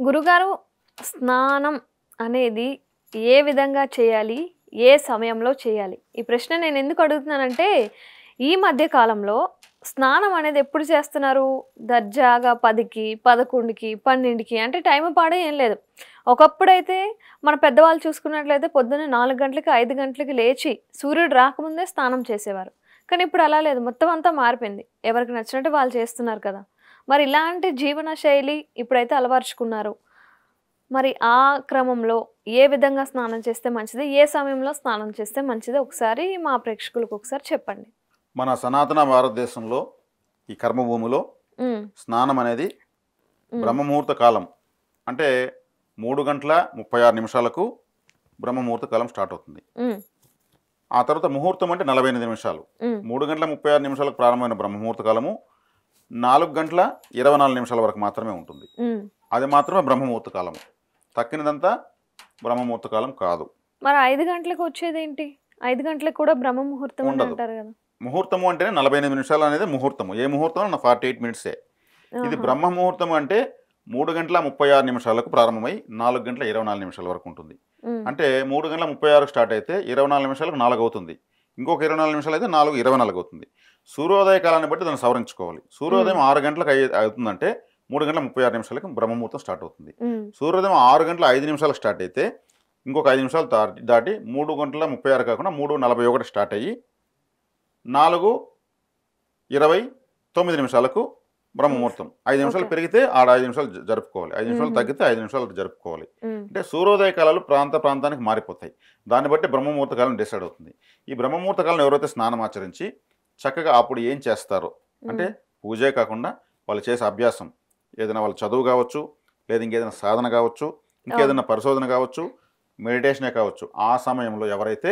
గురుగారు స్నానం అనేది ఏ విధంగా చేయాలి? ఏ సమయంలో చేయాలి? ఈ ప్రశ్న నేను ఎందుకు అడుగుతున్నానంటే, ఈ మధ్య కాలంలో స్నానం అనేది ఎప్పుడు చేస్తున్నారు? దర్జాగా 10కి, 11కి, 12కి అంటే టైం పాడే ఏం లేదు. ఒకప్పుడైతే మన పెద్దవాళ్ళు చూసుకున్నట్లయితే పొద్దున్న 4 గంటలకి, 5 గంటలకి లేచి సూర్యుడు రాకముందే స్నానం చేసేవారు. కానీ ఇప్పుడు అలా లేదు. మొత్తం అంతా మారిపోయింది. ఎవరికి నచ్చినట్టు వాళ్ళు చేస్తున్నారు కదా! మరి ఇలాంటి జీవన శైలి ఇప్పుడైతే అలవరుచుకున్నారు. మరి ఆ క్రమంలో ఏ విధంగా స్నానం చేస్తే మంచిది? ఏ సమయంలో స్నానం చేస్తే మంచిది? ఒకసారి మా ప్రేక్షకులకు ఒకసారి చెప్పండి. మన సనాతన భారతదేశంలో ఈ కర్మభూమిలో హ్మ్. స్నానం అనేది హ్మ్. బ్రహ్మముహూర్త కాలం అంటే 3:36 బ్రహ్మముహూర్త కాలం స్టార్ట్ అవుతుంది. హ్మ్. ఆ తర్వాత ముహూర్తం అంటే 48 నిమిషాలు. హ్మ్. 3:36 ప్రారంభమైన బ్రహ్మముహూర్త కాలము 4:24 వరకు మాత్రమే ఉంటుంది. హ్మ్. అది మాత్రమే బ్రహ్మముహూర్త కాలము. తక్కినదంతా బ్రహ్మముహూర్త కాలం కాదు. మరి 5 గంటలకు వచ్చేదేంటి? 5 గంటలకు కూడా బ్రహ్మ ముహూర్తం అని ఉండదు. అంటారు కదా! ముహూర్తము అంటేనే 48 నిమిషాలు అనేది ముహూర్తము. ఏ ముహూర్తం 48 మినిట్సే. ఇది ఆహా! బ్రహ్మ ముహూర్తం అంటే 3:36 ప్రారంభమై 4:24 వరకు ఉంటుంది. హ్మ్. అంటే 3:36 స్టార్ట్ అయితే 24 నిమిషాలకు 4 అవుతుంది. ఇంకొక 24 నిమిషాలు అయితే 4:24 అవుతుంది. సూర్యోదయ కాలాన్ని బట్టి దాన్ని సవరించుకోవాలి. సూర్యోదయం 6 గంటలకు అవుతుందంటే 3:36 బ్రహ్మముహూర్తం స్టార్ట్ అవుతుంది. హ్మ్. సూర్యోదయం 6:05 స్టార్ట్ అయితే ఇంకొక 5 నిమిషాలు దాటి 3:36 కాకుండా 3:41 స్టార్ట్ అయ్యి 4:29 బ్రహ్మముహూర్తం. 5 నిమిషాలు ఓకే. పెరిగితే ఆడ 5 నిమిషాలు జరుపుకోవాలి. 5 నిమిషాలు హుహు. తగ్గితే 5 నిమిషాలు జరుపుకోవాలి. హ్మ్. అంటే సూర్యోదయ కాలాలు ప్రాంతానికి మారిపోతాయి. దాన్ని బట్టి బ్రహ్మముహూర్త కాలం డిసైడ్ అవుతుంది. ఈ బ్రహ్మముహూర్త కాలంలో ఎవరైతే స్నానం ఆచరించి చక్కగా అప్పుడు ఏం చేస్తారో అంటే హ్మ్. పూజే కాకుండా వాళ్ళు చేసే అభ్యాసం ఏదైనా వాళ్ళ చదువు కావచ్చు, లేదా ఇంకేదైనా సాధన కావచ్చు, అవును. ఇంకేదైనా పరిశోధన కావచ్చు, మెడిటేషనే కావచ్చు. ఆ సమయంలో ఎవరైతే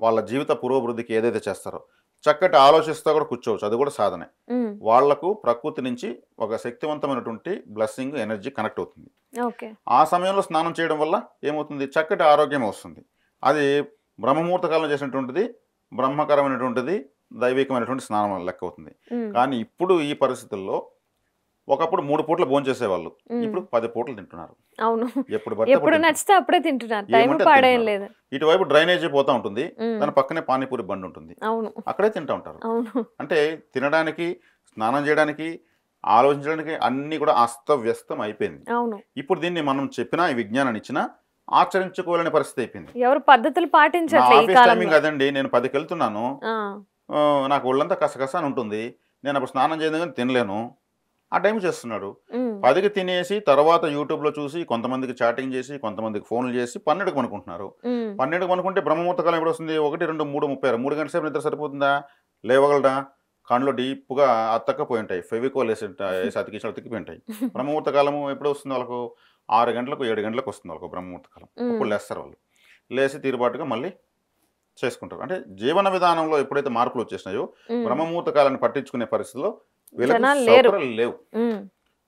వాళ్ళ జీవిత పురోభివృద్ధికి ఏదైతే చేస్తారో చక్కటి ఆలోచిస్తూ కూడా కూర్చోవచ్చు. అది కూడా సాధనే. హ్మ్. వాళ్లకు ప్రకృతి నుంచి ఒక శక్తివంతమైనటువంటి బ్లెస్సింగ్ ఎనర్జీ కనెక్ట్ అవుతుంది. ఓకే. ఆ సమయంలో స్నానం చేయడం వల్ల ఏమవుతుంది? చక్కటి ఆరోగ్యం వస్తుంది. అది బ్రహ్మముహూర్త కాలంలో చేసినటువంటిది బ్రహ్మకరమైనటువంటిది దైవికమైనటువంటి స్నానం లెక్క అవుతుంది. హ్మ్. కానీ ఇప్పుడు ఈ పరిస్థితుల్లో ఒకప్పుడు 3 పూటలు భోంచేసేవాళ్ళు. హ్మ్. ఇప్పుడు 10 పూటలు తింటున్నారు. అవును. ఎప్పుడు పడితే అప్పుడు ఎప్పుడు తింటున్నారు. నచ్చితే అప్పుడే తింటున్నారు. టైం ఏమంటే అది పాడేం తింటున్నారు. లేదు. ఇటువైపు డ్రైనేజీ పోతా ఉంటుంది. హ్మ్. దాని పక్కనే పానీపూరి బండి ఉంటుంది. అవును. అక్కడే తింటూ ఉంటారు. అవును. అంటే తినడానికి, స్నానం చేయడానికి, ఆలోచించడానికి అన్నీ కూడా అస్తవ్యస్తం అయిపోయింది. అవును. ఇప్పుడు దీన్ని మనం చెప్పినా, ఈ విజ్ఞానాన్ని ఇచ్చినా ఆచరించుకోలేని పరిస్థితి అయిపోయింది. ఎవరు పద్ధతులు నా పాటించట్లే ఈ ఆఫీస్ కాలంలో. టైమింగ్ అదండి. నేను 10కి వెళ్తున్నాను. ఆ! నాకు ఒళ్ళంతా కసకస అని ఉంటుంది. నేను అప్పుడు స్నానం చేయను కానీ తినలేను. ఆ టైంకి చేస్తున్నాడు. హ్మ్. 10కి తినేసి తర్వాత యూట్యూబ్‌లో చూసి కొంతమందికి చాటింగ్ చేసి, కొంతమందికి ఫోన్‌లు చేసి 12కి పనుకుంటున్నారు. హ్మ్. 12కి పనుకుంటే బ్రహ్మముహూర్త కాలం ఎప్పుడొస్తుంది? 1, 2, 3, 36 3 గంటల సేపు నిద్ర సరిపోతుందా? లేవగలడా? కళ్ళు డీప్‌గా అతక్కపోయి ఉంటాయి. ఫెవికోల్ ఏసి అతికిపోయి ఉంటాయి. బ్రహ్మముహూర్త కాలము ఎప్పుడు వస్తుంది వాళ్ళకు? 6 గంటలకు, 7 గంటలకు వస్తుంది వాళ్ళకు బ్రహ్మముహూర్త కాలం. హ్మ్. అప్పుడు లేస్తారు వాళ్ళు. లేసి తీరుబాటుగా మళ్ళీ చేసుకుంటారు. అంటే జీవన విధానంలో ఎప్పుడైతే మార్పులు వచ్చేసినాయో హ్మ్. బ్రహ్మముహూర్త కాలాన్ని పట్టించుకునే పరిస్థితిలో వీళ్ళకి జనాలు లేరు. సౌకర్యాలు లేవు. హ్మ్.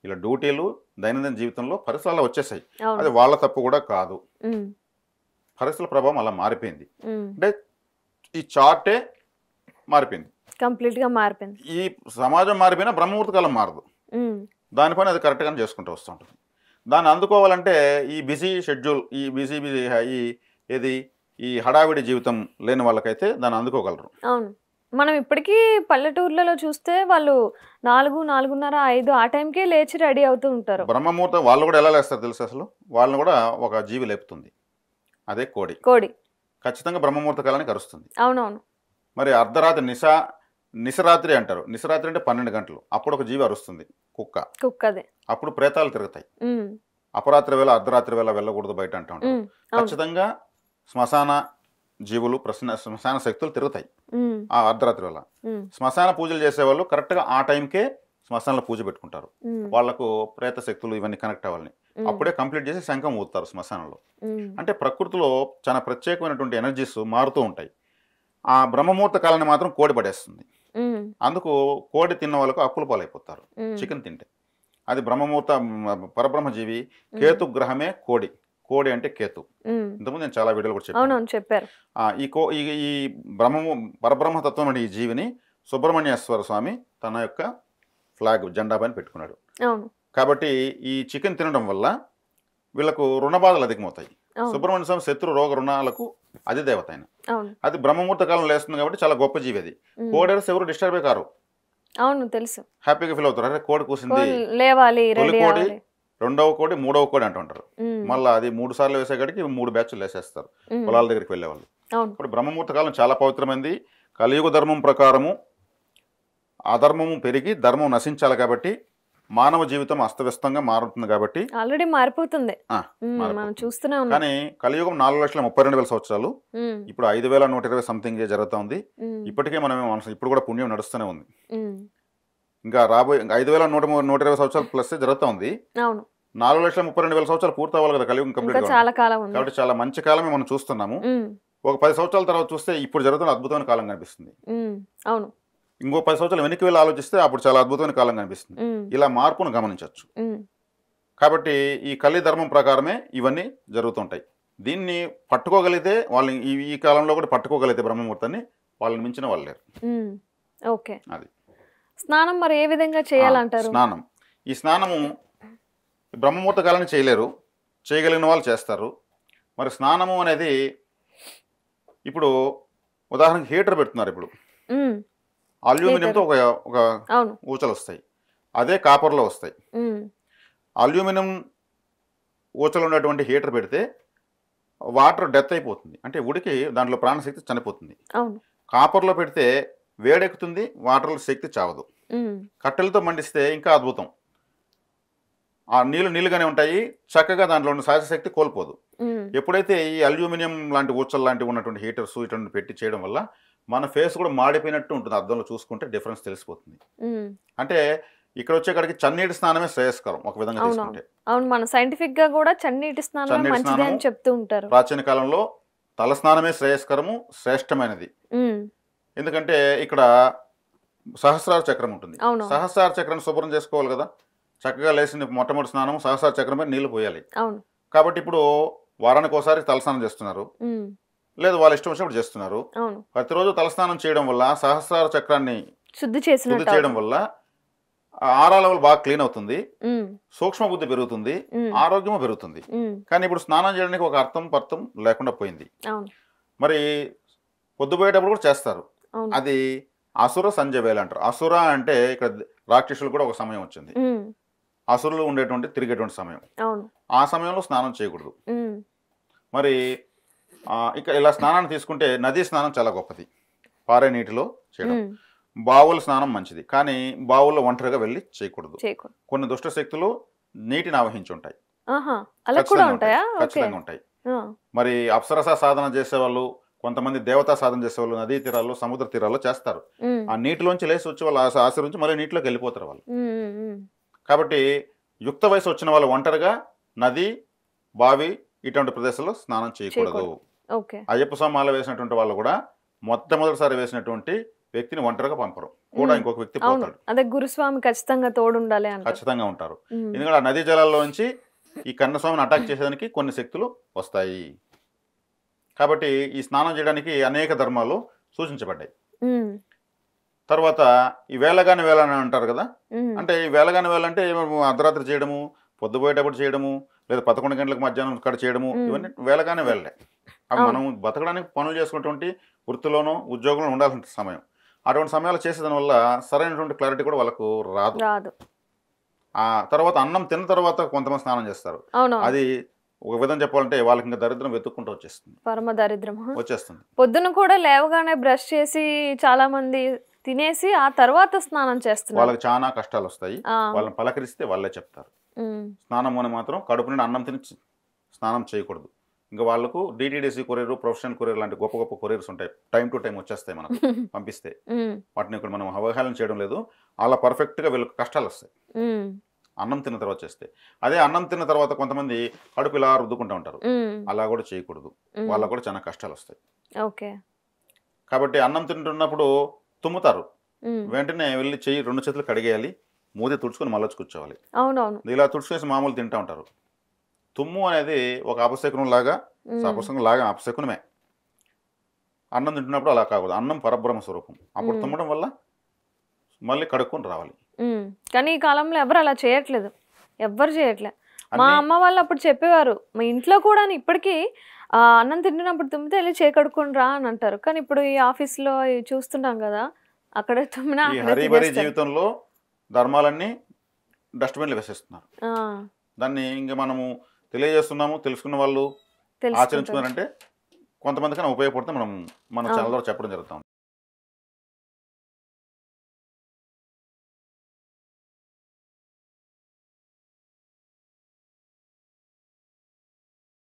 ఇలా డ్యూటీలు దైనందిన జీవితంలో పరిస్థితులు అలా వచ్చేసాయి. అవును. అది వాళ్ళ తప్పు కూడా కాదు. హ్మ్. పరిస్థితుల ప్రభావం అలా మారిపోయింది. హ్మ్. అంటే ఈ చార్టే మారిపోయింది. కంప్లీట్‌గా మారిపోయింది. ఈ సమాజం మారిపోయినా బ్రహ్మముహూర్త కాలం మారదు. హ్మ్. దాని పని అది కరెక్ట్‌గానే చేసుకుంటూ వస్తూ ఉంటుంది. దాన్ని అందుకోవాలంటే ఈ బిజీ షెడ్యూల్ ఈ బిజీ ఈ ఏది ఈ హడావిడి జీవితం లేని వాళ్ళకైతే దాన్ని అందుకోగలరు. అవును. మనం ఇప్పటికీ పల్లెటూర్లలో చూస్తే వాళ్ళు 4, 4:30, 5 ఆ టైంకే లేచి రెడీ అవుతూ ఉంటారు. బ్రహ్మముహూర్తం వాళ్ళు కూడా ఎలా లేస్తారు తెలుసా అసలు? వాళ్ళని కూడా ఒక జీవి లేపుతుంది. అదే కోడి. కోడి. ఖచ్చితంగా బ్రహ్మముహూర్త కాలానికి అరుస్తుంది. అవునవును. మరి అర్ధరాత్రి నిశరాత్రి అంటారు. నిశరాత్రి అంటే 12 గంటలు. అప్పుడు ఒక జీవి అరుస్తుంది. కుక్క. కుక్కదే. అప్పుడు ప్రేతాలు తిరుగుతాయి. హ్మ్. అపరాత్రి వేళ, అర్ధరాత్రి వేళ వెళ్ళకూడదు బయట అంటూ ఉంటారు. హ్మ్. అవును. ఖచ్చితంగా శ్మశాన జీవులు, శ్మశాన శక్తులు తిరుగుతాయి. హ్మ్. ఆ అర్ధరాత్రి వేళ. హ్మ్. శ్మశాన పూజలు చేసేవాళ్ళు కరెక్ట్‌గా ఆ టైంకే శ్మశానంలో పూజ పెట్టుకుంటారు. హ్మ్. వాళ్ళకు ప్రేత శక్తులు ఇవన్నీ కనెక్ట్ అవ్వాలని. హ్మ్. అప్పుడే కంప్లీట్ చేసి శంఖం ఊదుతారు శ్మశానంలో. హ్మ్. అంటే ప్రకృతిలో చాలా ప్రత్యేకమైనటువంటి ఎనర్జీస్ మారుతూ ఉంటాయి. ఆ బ్రహ్మముహూర్త కాలాన్ని మాత్రం కోడి పడేస్తుంది. హ్మ్. అందుకు కోడి తిన్న వాళ్ళకు అప్పుల పాలైపోతారు. హ్మ్. చికెన్ తింటే. అది బ్రహ్మముహూర్త పరబ్రహ్మజీవి హ్మ్. కేతు గ్రహమే కోడి. కోడి అంటే కేతు. హ్మ్. ఇంతకుముందు నేను చాలా వీడియోలు కూడా చెప్పాను. అవునవును. చెప్పారు. ఈ ఈ పరబ్రహ్మ తత్వం అనే ఈ జీవిని సుబ్రహ్మణ్యేశ్వర స్వామి తన యొక్క ఫ్లాగ్ జెండా పైన పెట్టుకున్నాడు. అవును. కాబట్టి ఈ చికెన్ తినడం వల్ల వీళ్ళకు రుణ బాధలు అధికమవుతాయి. అవును. సుబ్రహ్మణ్య స్వామి శత్రు రోగ రుణాలకు అది దేవత ఆయన. అవును. అది బ్రహ్మముహూర్త కాలం లేస్తుంది కాబట్టి చాలా గొప్ప జీవి అది. ఉమ్. కోడేర్స్ ఎవరు డిస్టర్బే కారు, అవును తెలుసు. హ్యాపీగా ఫీల్ అవుతారు. అరే కోడి కూసింది, లేవాలి, తొలి రెడీ కోడి, అవ్వాలి. రెండవ కోడి, మూడవ కోడి అంటుంటారు. ఉమ్. మళ్ళీ అది 3 సార్లు వేసేకాడికి 3 బ్యాచ్లు వేసేస్తారు ఉమ్. పొలాల దగ్గరికి వెళ్ళేవాళ్ళు. అవును. ఇప్పుడు బ్రహ్మముహూర్త కాలం చాలా పవిత్రమైంది. కలియుగ ధర్మం ప్రకారము అధర్మము పెరిగి ధర్మం నశించాలి కాబట్టి మానవ జీవితం అస్తవ్యస్తంగా మారుతుంది కాబట్టి ఆల్రెడీ మారిపోతుంది. ఆ, మనం మారిపోతుంది. చూస్తూనే ఉన్నాం. కానీ కలియుగం 4,32,000 సంవత్సరాలు, ఉమ్. ఇప్పుడు 5,120 సంథింగ్ జరుగుతూ ఉంది. ఉమ్. ఇప్పటికే మనం ఇప్పుడు కూడా పుణ్యం నడుస్తూనే ఉంది. ఉమ్. ఇంకా రాబోయే 5,120 సంవత్సరాలు ప్లస్ జరుగుతూ ఉంది. అవును. 4,32,000 సంవత్సరాలు పూర్తి అవ్వాలి కదా కలియుగం ఇంకా కంప్లీట్ చాలా కాలం ఉంది. కాబట్టి చాలా మంచి కాలమే మనం చూస్తున్నాము. ఉమ్. ఒక 10 సంవత్సరాల తర్వాత చూస్తే ఇప్పుడు జరుగుతున్న అద్భుతమైన కాలం కనిపిస్తుంది. ఉమ్. అవును. ఇంకో 10 సంవత్సరాలు వెనక్కి వెళ్ళి ఆలోచిస్తే అప్పుడు చాలా అద్భుతమైన కాలం కనిపిస్తుంది. ఉమ్. ఇలా మార్పును గమనించవచ్చు. ఉమ్. కాబట్టి ఈ కలి ధర్మం ప్రకారమే ఇవన్నీ జరుగుతుంటాయి. దీన్ని పట్టుకోగలిగితే వాళ్ళు ఈ కాలంలో కూడా పట్టుకోగలిగితే బ్రహ్మముహూర్తాన్ని వాళ్ళని మించిన వాళ్ళు లేరు. ఉమ్. ఓకే. అది స్నానం మరి ఏ విధంగా చేయాలంటారు? స్నానం, ఈ స్నానము బ్రహ్మముహూర్త కాలాన్ని చేయలేరు, చేయగలిగిన వాళ్ళు చేస్తారు. మరి స్నానము అనేది ఇప్పుడు ఉదాహరణకి హీటర్ పెడుతున్నారు. ఇప్పుడు ఉమ్. అల్యూమినియంతో ఒక అవును. ఊచలు వస్తాయి, అదే కాపర్లో వస్తాయి. ఉమ్. అల్యూమినియం ఊచలు ఉన్నటువంటి హీటర్ పెడితే వాటర్ డెత్ అయిపోతుంది, అంటే ఉడికి దాంట్లో ప్రాణశక్తి చనిపోతుంది. అవును. కాపర్లో పెడితే వేడెక్కుతుంది, వాటర్లో శక్తి చావదు. ఉమ్. కట్టెలతో మండిస్తే ఇంకా అద్భుతం, ఆ నీళ్ళుగానే ఉంటాయి, చక్కగా దాంట్లో ఉన్న సహజశక్తి కోల్పోదు. ఉమ్. ఎప్పుడైతే ఈ అల్యూమినియం లాంటి ఊచలు లాంటివి ఉన్నటువంటి హీటర్స్ ఇటువంటి పెట్టి చేయడం వల్ల మన ఫేస్ కూడా మాడిపోయినట్టు ఉంటుంది, అద్దంలో చూసుకుంటే డిఫరెన్స్ తెలిసిపోతుంది. ఉమ్. అంటే ఇక్కడ వచ్చేకాడికి చన్నీటి స్నానమే శ్రేయస్కరం ఒక విధంగా అవును. తీసుకుంటే. అవును, మన సైంటిఫిక్ గా కూడా చన్నీటి స్నానం చన్నీటి మంచిది స్నానము అని చెప్తూ ఉంటారు. ప్రాచీన కాలంలో తల స్నానమే శ్రేయస్కరము, శ్రేష్టమైనది. ఉమ్. ఎందుకంటే ఇక్కడ సహస్రార చక్రం ఉంటుంది. అవును. సహస్రార చక్రాన్ని శుభ్రం చేసుకోవాలి కదా, చక్కగా లేచిన మొట్టమొదటి స్నానం సహస్రార చక్రం పై నీళ్లు పోయాలి. అవును. కాబట్టి ఇప్పుడు వారానికి ఒకసారి తలస్నానం చేస్తున్నారు, ఉమ్. లేదు వాళ్ళ ఇష్టం వచ్చినప్పుడు చేస్తున్నారు. అవును. ప్రతిరోజు తలస్నానం చేయడం వల్ల సహస్రార చక్రాన్ని శుద్ధి శుద్ధి చేసినట్టు చేయడం వల్ల ఆరా లెవెల్ బాగా క్లీన్ అవుతుంది, ఉమ్. సూక్ష్మ బుద్ధి పెరుగుతుంది, ఉమ్. ఆరోగ్యము పెరుగుతుంది. ఉమ్. కానీ ఇప్పుడు స్నానం చేయడానికి ఒక అర్థం పర్థం లేకుండా పోయింది. అవును. మరి పొద్దుపోయేటప్పుడు కూడా చేస్తారు, అవును. అది అసుర సంధ్య వేళ అంటారు. అసుర అంటే ఇక్కడ రాక్షసులు కూడా ఒక సమయం వచ్చింది, ఉమ్. అసురులు ఉండేటువంటి తిరిగేటువంటి సమయం. అవును. ఆ సమయంలో స్నానం చేయకూడదు. ఉమ్. మరి ఇక ఇలా స్నానాన్ని తీసుకుంటే నదీ స్నానం చాలా గొప్పది, పారే నీటిలో చేయడం. ఉమ్. బావుల స్నానం మంచిది, కానీ బావుల్లో ఒంటరిగా వెళ్ళి చేయకూడదు. చేయకూడదు. కొన్ని దుష్ట శక్తులు నీటిని ఆవహించి ఉంటాయి, ఆహా, అలా కూడా ఉంటాయా? ఓకే. ఖచ్చితంగా ఉంటాయి. ఆ. మరి అప్సరస సాధన చేసేవాళ్ళు, కొంతమంది దేవతా సాధన చేసేవాళ్ళు నదీ తీరాల్లో సముద్ర తీరాల్లో చేస్తారు. ఉమ్. ఆ నీటిలోంచి లేచి వచ్చి వాళ్ళు ఆశ్రయించి మళ్ళీ నీటిలోకి వెళ్ళిపోతారు వాళ్ళు. ఉమ్. ఉమ్. ఉమ్. కాబట్టి యుక్త వయసు వచ్చిన వాళ్ళు ఒంటరిగా నది, బావి ఇటువంటి ప్రదేశాల్లో స్నానం చేయకూడదు. ఓకే. అయ్యప్ప స్వామి మాల వేసినటువంటి వాళ్ళు కూడా మొట్టమొదటిసారి వేసినటువంటి వ్యక్తిని ఒంటరిగా పంపరు, కూడా ఇంకొక వ్యక్తి అవును, పోతాడు. అదే గురుస్వామి ఖచ్చితంగా తోడుండాలి అంటారు. ఖచ్చితంగా ఉంటారు. ఉమ్. ఎందుకంటే ఆ నదీ జలాల్లోంచి ఈ కన్నస్వామిని అటాక్ చేసేదానికి కొన్ని శక్తులు వస్తాయి. కాబట్టి ఈ స్నానం చేయడానికి అనేక ధర్మాలు సూచించబడ్డాయి. ఉమ్. తర్వాత ఈ వేళగాని వేళ అని అంటారు కదా, ఉమ్. అంటే ఈ వేళగాని వేళ అంటే అర్ధరాత్రి చేయడము, పొద్దుపోయేటప్పుడు చేయడము, లేదా 11 గంటలకు మధ్యాహ్నం ఇక్కడ చేయడము, ఇవన్నీ వేళగానే వేళలే. అవి అవును. మనం బతకడానికి పనులు చేసుకున్నటువంటి వృత్తిలోనో ఉద్యోగంలో ఉండాల్సిన సమయం. అటువంటి సమయాలు చేసేదాని వల్ల సరైనటువంటి క్లారిటీ కూడా వాళ్ళకు రాదు. రాదు. ఆ తర్వాత అన్నం తిన్న తర్వాత కొంతమంది స్నానం చేస్తారు, అవును. అది ఒక విధంగా చెప్పాలంటే వాళ్ళకి ఇంకా దరిద్రం వెతుక్కుంటూ వచ్చేస్తుంది. పరమ దరిద్రము. వచ్చేస్తుంది. పొద్దున కూడా లేవగానే బ్రష్ చేసి చాలా మంది తినేసి ఆ తర్వాత స్నానం చేస్తున్నారు. వాళ్ళకి చాలా కష్టాలు వస్తాయి. ఆ. వాళ్ళని పలకరిస్తే వాళ్ళే చెప్తారు. ఉమ్. స్నానం అని మాత్రం కడుపు నుండి అన్నం తిని స్నానం చేయకూడదు. ఇంకా వాళ్ళకు డిటీడీసీ కొరియర్, ప్రొఫెషనల్ కొరియర్ లాంటి గొప్ప గొప్ప కొరియర్స్ ఉంటాయి, టైం టు టైం వచ్చేస్తాయి మనకు పంపిస్తే. ఉమ్. వాటిని ఇక్కడ మనం అవహేళన చేయడం లేదు, అలా పర్ఫెక్ట్గా వీళ్ళకి కష్టాలు వస్తాయి ఉమ్. అన్నం తిన్న తర్వాత చేస్తే. అదే అన్నం తిన్న తర్వాత కొంతమంది కడుపు ఇలా రుద్దుకుంటూ ఉంటారు, ఉమ్. అలా కూడా చేయకూడదు, ఉమ్. వాళ్ళకు కూడా చాలా కష్టాలు వస్తాయి. ఓకే. కాబట్టి అన్నం తింటున్నప్పుడు తుమ్ముతారు, ఉమ్. వెంటనే వెళ్ళి చెయ్యి 2 చేతులు కడిగేయాలి, మూది తుడుచుకొని మళ్ళీ కూర్చోవాలి. అవునవును. ఇలా తుడుచుకేసి మామూలు తింటూ ఉంటారు. తుమ్ము అనేది ఒక అపశకునం లాగా, అపశకునం లాగా అపశకునమే. అన్నం తింటున్నప్పుడు అలా కాకూడదు, అన్నం పరబ్రహ్మ స్వరూపం. అప్పుడు తుమ్మడం వల్ల మళ్ళీ కడుక్కొని రావాలి. కానీ ఈ కాలంలో ఎవరు అలా చేయట్లేదు, ఎవ్వరు చేయట్లేదు. మా అన్ని అమ్మ వాళ్ళు అప్పుడు చెప్పేవారు. మా ఇంట్లో కూడా ఇప్పటికీ అన్నం తింటున్నప్పుడు తుమ్మితే ఎళ్లి చేయి కడుక్కొని రా అని అంటారు. కానీ ఇప్పుడు ఈ ఆఫీస్‌లో ఇవి చూస్తున్నాం గదా! అక్కడే తుమ్మినా ఈ అక్కడే హరీబరీ తినేస్తారు. జీవితంలో ధర్మాలన్నీ డస్ట్‌బిన్‌లో వేసేస్తున్నారు. ఆ! దాన్ని ఇంక మనము తెలియజేస్తున్నాము. తెలుసుకున్న వాళ్ళు తెలుసుకుంటారు. ఆచరించుకున్నారంటే కొంతమందికైనా ఉపయోగపడితే మనం మన అవును. ఛానల్ ద్వారా చెప్పడం జరుగుతా ఉంది.